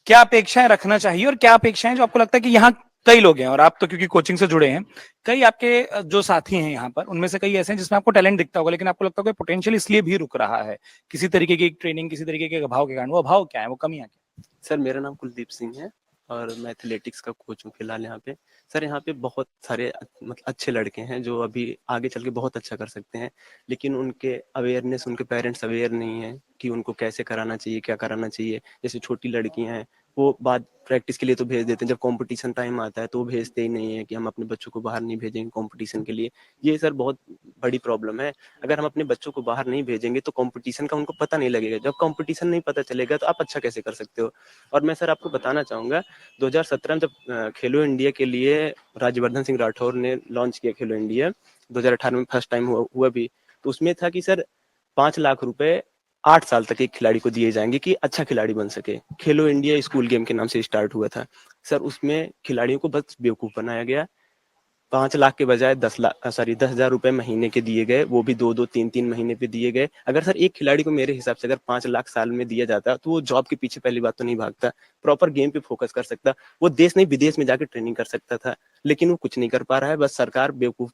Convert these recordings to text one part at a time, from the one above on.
क्या अपेक्षाएं रखना चाहिए और क्या अपेक्षाएं जो आपको लगता है कि यहाँ कई लोग हैं, और आप तो क्योंकि कोचिंग से जुड़े हैं, कई आपके जो साथी हैं यहाँ पर, उनमें से कई ऐसे हैं जिसमें आपको टैलेंट दिखता होगा, लेकिन आपको लगता होगा पोटेंशियल इसलिए भी रुक रहा है किसी तरीके की ट्रेनिंग, किसी तरीके के अभाव के कारण। वो अभाव क्या है, वो कमियां क्या सर मेरा नाम कुलदीप सिंह है और मैं एथलेटिक्स का कोच हूँ फिलहाल यहाँ पे। सर यहाँ पे बहुत सारे मतलब अच्छे लड़के हैं जो अभी आगे चल के बहुत अच्छा कर सकते हैं, लेकिन उनके अवेयरनेस, उनके पेरेंट्स अवेयर नहीं है कि उनको कैसे कराना चाहिए, क्या कराना चाहिए। जैसे छोटी लड़कियां हैं, वो बाद प्रैक्टिस के लिए तो भेज देते हैं, जब कंपटीशन टाइम आता है तो वो भेजते ही नहीं है कि हम अपने बच्चों को बाहर नहीं भेजेंगे कंपटीशन के लिए। ये सर बहुत बड़ी प्रॉब्लम है। अगर हम अपने बच्चों को बाहर नहीं भेजेंगे तो कंपटीशन का उनको पता नहीं लगेगा। जब कंपटीशन नहीं पता चलेगा तो आप अच्छा कैसे कर सकते हो। और मैं सर आपको बताना चाहूंगा, 2017 में जब खेलो इंडिया के लिए राज्यवर्धन सिंह राठौर ने लॉन्च किया खेलो इंडिया, 2018 में फर्स्ट टाइम हुआ भी, तो उसमें था कि सर 5 लाख रुपए 8 साल तक एक खिलाड़ी को दिए जाएंगे कि अच्छा खिलाड़ी बन सके। खेलो इंडिया स्कूल गेम के नाम से स्टार्ट हुआ था। सर उसमें खिलाड़ियों को बस बेवकूफ बनाया गया। 5 लाख के बजाय 10,000 रुपए महीने के दिए गए, वो भी 2-2 3-3 महीने पे दिए गए। अगर सर एक खिलाड़ी को मेरे हिसाब से अगर 5 लाख साल में दिया जाता तो वो जॉब के पीछे पहली बात तो नहीं भागता, प्रॉपर गेम पे फोकस कर सकता, वो देश नहीं विदेश में जाकर ट्रेनिंग कर सकता था। लेकिन वो कुछ नहीं कर पा रहा है। बस सरकार बेवकूफ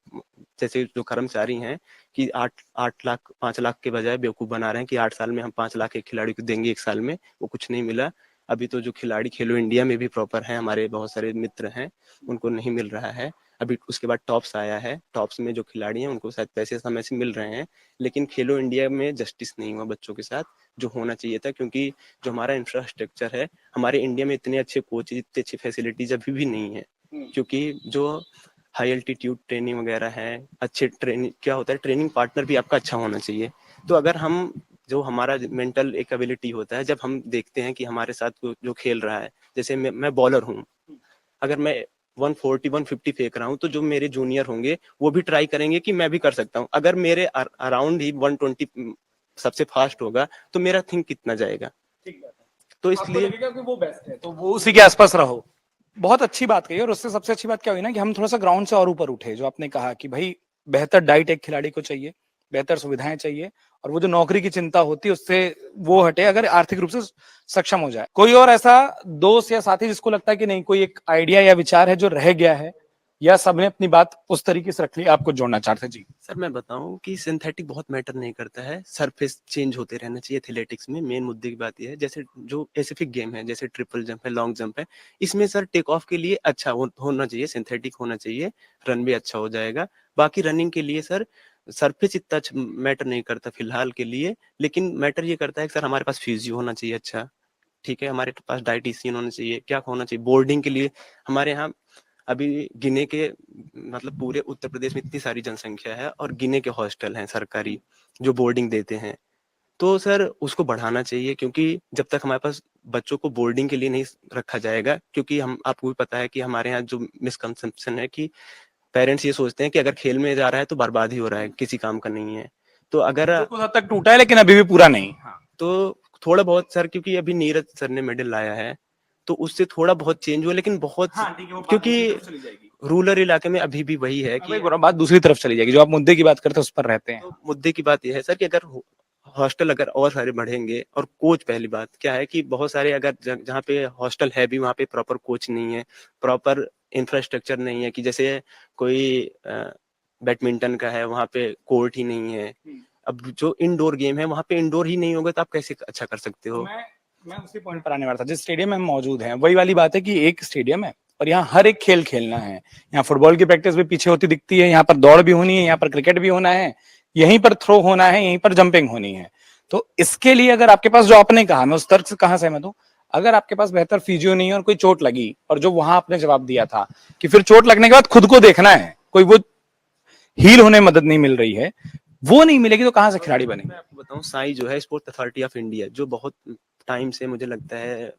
जैसे जो कर्मचारी हैं कि 8 8 लाख 5 लाख के बजाय बेवकूफ बना रहे हैं कि 8 साल में हम 5 लाख एक खिलाड़ी को देंगे, एक साल में वो कुछ नहीं मिला। अभी तो जो खिलाड़ी खेलो इंडिया में भी प्रॉपर हैं, हमारे बहुत सारे मित्र हैं, उनको नहीं मिल रहा है। अभी उसके बाद टॉप्स आया है, टॉप्स में जो खिलाड़ी हैं उनको शायद पैसे समय से मिल रहे हैं, लेकिन खेलो इंडिया में जस्टिस नहीं हुआ बच्चों के साथ जो होना चाहिए था। क्योंकि जो हमारा इंफ्रास्ट्रक्चर है, हमारे इंडिया में इतने अच्छे कोच, इतनी अच्छी फैसिलिटीज अभी भी नहीं है। क्योंकि जो हाई एल्टीट्यूड ट्रेनिंग वगैरह है, अच्छे ट्रेनिंग क्या होता है, ट्रेनिंग पार्टनर भी आपका अच्छा होना चाहिए। तो अगर हम जो हमारा मेंटल एक एबिलिटी होता है, जब हम देखते हैं कि हमारे साथ जो खेल रहा है, जैसे मैं बॉलर हूँ, अगर मैं 140 150 फेंक रहा हूँ तो जो मेरे जूनियर होंगे वो भी ट्राई करेंगे कि मैं भी कर सकता हूँ। अगर मेरे अराउंड ही 120 सबसे फास्ट होगा तो मेरा थिंक कितना जाएगा। तो आपको इसलिए लगेगा कि वो बेस्ट है, तो वो उसी के आसपास रहो। बहुत अच्छी बात कही, और उससे सबसे अच्छी बात क्या हुई ना कि हम थोड़ा सा ग्राउंड से और ऊपर उठे। जो आपने कहा कि भाई बेहतर डाइट एक खिलाड़ी को चाहिए, बेहतर सुविधाएं चाहिए, और वो जो नौकरी की चिंता होती है उससे वो हटे, अगर आर्थिक रूप से सक्षम हो जाए। कोई और ऐसा दोस्त या साथी जिसको लगता है कि नहीं, कोई एक आइडिया या विचार है जो रह गया है, या सबने अपनी बात उस तरीके से रख ली, आपको जोड़ना चाहते जी? सर मैं बताऊं कि सिंथेटिक बहुत मैटर नहीं करता है, सरफेस चेंज होते रहना चाहिए एथलेटिक्स में। मेन मुद्दे की बात यह है, जैसे जो स्पेसिफिक गेम है जैसे ट्रिपल जंप है, लॉन्ग जंप है, इसमें सर टेक ऑफ के लिए अच्छा होना चाहिए, सिंथेटिक होना चाहिए, रन भी अच्छा हो जाएगा। बाकी रनिंग के लिए सर सरफेस इतना मैटर नहीं करता फिलहाल के लिए, लेकिन मैटर ये करता है कि सर हमारे पास फिजियो होना चाहिए अच्छा, ठीक है, हमारे पास डाइटिशियन होना चाहिए, क्या होना चाहिए बोर्डिंग के लिए। हमारे यहाँ अभी गिने के मतलब पूरे उत्तर प्रदेश में इतनी सारी जनसंख्या है और गिने के हॉस्टल हैं सरकारी जो बोर्डिंग देते हैं, तो सर उसको बढ़ाना चाहिए। क्योंकि जब तक हमारे पास बच्चों को बोर्डिंग के लिए नहीं रखा जाएगा, क्योंकि हम आपको भी पता है कि हमारे यहाँ जो मिसकंसेप्शन है कि पेरेंट्स ये सोचते हैं कि अगर खेल में जा रहा है तो बर्बाद ही हो रहा है, किसी काम का नहीं है। तो अगर जो कुछ हद तक टूटा है लेकिन अभी भी पूरा नहीं। हाँ। तो थोड़ा बहुत सर, क्योंकि अभी नीरज सर ने मेडल लाया है तो उससे थोड़ा बहुत चेंज हुआ, लेकिन बहुत हाँ ठीक है, वो बात क्योंकि दूसरी तरफ चली जाएगी। रूरल इलाके में अभी भी वही है मैं कि वही बोल रहा हूँ, बात दूसरी तरफ चली जाएगी। जो आप मुद्दे की बात करते हैं उस पर रहते हैं। तो मुद्दे की बात यह है सर कि अगर हॉस्टल अगर और सारे बढ़ेंगे और कोच, पहली बात क्या है कि बहुत सारे अगर जहाँ पे हॉस्टल है भी वहाँ पे प्रॉपर कोच नहीं है, प्रॉपर इंफ्रास्ट्रक्चर नहीं है, कि जैसे कोई बैडमिंटन का है वहाँ पे कोर्ट ही नहीं है। अब जो इंडोर गेम है वहाँ पे इंडोर ही नहीं होगा तो आप कैसे अच्छा कर सकते तो हो। मैं उसी पॉइंट पर आने वाला था। जिस स्टेडियम में हम मौजूद हैं, वही वाली बात है कि एक स्टेडियम है और यहाँ हर एक खेल खेलना है। यहाँ फुटबॉल की प्रैक्टिस भी पीछे होती दिखती है, यहाँ पर दौड़ भी होनी है, यहाँ पर क्रिकेट भी होना है, यहीं पर थ्रो होना है, यहीं पर जंपिंग होनी है। तो इसके लिए अगर आपके पास, जो आपने कहा, मैं उस तर्क से कहाँ सहमत हूँ, अगर आपके पास बेहतर फिजियो नहीं है और कोई चोट लगी, और जो वहां आपने जवाब दिया था कि फिर चोट लगने के बाद खुद को देखना है, कोई वो हील होने में मदद नहीं मिल रही है, वो नहीं मिलेगी तो कहां से खिलाड़ी मैं बनेंगे? आपको बताऊं, साई जो है स्पोर्ट अथॉरिटी ऑफ इंडिया, जो बहुत टाइम से मुझे लगता है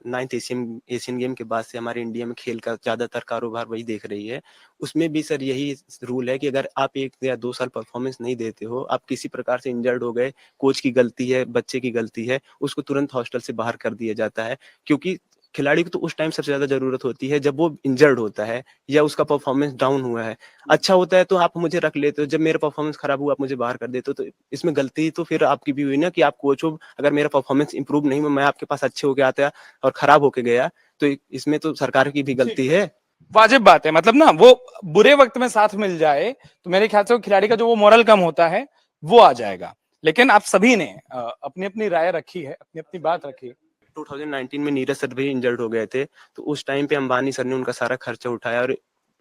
9th एशियन एशियन गेम के बाद से हमारे इंडिया में खेल का ज्यादातर कारोबार वही देख रही है। उसमें भी सर यही रूल है कि अगर आप 1 या 2 साल परफॉर्मेंस नहीं देते हो, आप किसी प्रकार से इंजर्ड हो गए, कोच की गलती है, बच्चे की गलती है, उसको तुरंत हॉस्टल से बाहर कर दिया जाता है। क्योंकि खिलाड़ी को तो उस टाइम सबसे ज्यादा जरूरत होती है जब वो इंजर्ड होता है या उसका परफॉर्मेंस डाउन हुआ है। अच्छा होता है तो आप मुझे रख लेते हो, जब मेरा परफॉर्मेंस खराब हुआ आप मुझे बाहर कर देते हो, तो इसमें गलती तो फिर आपकी भी हुई ना कि आप कोच हो। अगर मेरा परफॉर्मेंस इंप्रूव नहीं हुआ, मैं आपके पास अच्छे होके आता और खराब होके गया, तो इसमें तो सरकार की भी गलती है। वाजिब बात है, मतलब ना वो बुरे वक्त में साथ मिल जाए तो मेरे ख्याल से वो खिलाड़ी का जो वो मोरल कम होता है वो आ जाएगा। लेकिन आप सभी ने अपनी अपनी राय रखी है, अपनी अपनी बात रखी। 2019 में नीरज सर भी इंजर्ड हो गए थे, तो उस टाइम पे अंबानी सर ने उनका सारा खर्चा उठाया और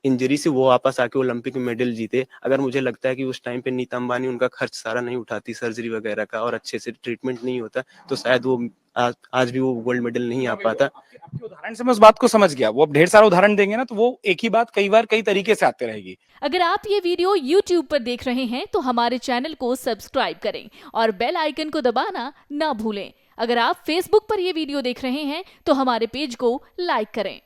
इंजरी से वो वापस आके ओलंपिक में मेडल जीते। अगर मुझे लगता है कि उस टाइम पे नीता अंबानी उनका खर्च सारा नहीं उठाती सर्जरी वगैरह का और अच्छे से ट्रीटमेंट नहीं होता, तो शायद वो आज भी वो गोल्ड मेडल नहीं आ पाता। आपके उदाहरण से मैं उस बात को समझ गया। वो अब ढेर सारा उदाहरण देंगे ना तो वो एक ही बात कई बार कई तरीके से आते रहेगी। अगर आप ये वीडियो YouTube पर देख रहे हैं तो हमारे चैनल को सब्सक्राइब करें और बेल आइकन को दबाना ना भूलें। अगर आप Facebook पर ये वीडियो देख रहे हैं तो हमारे पेज को लाइक करें।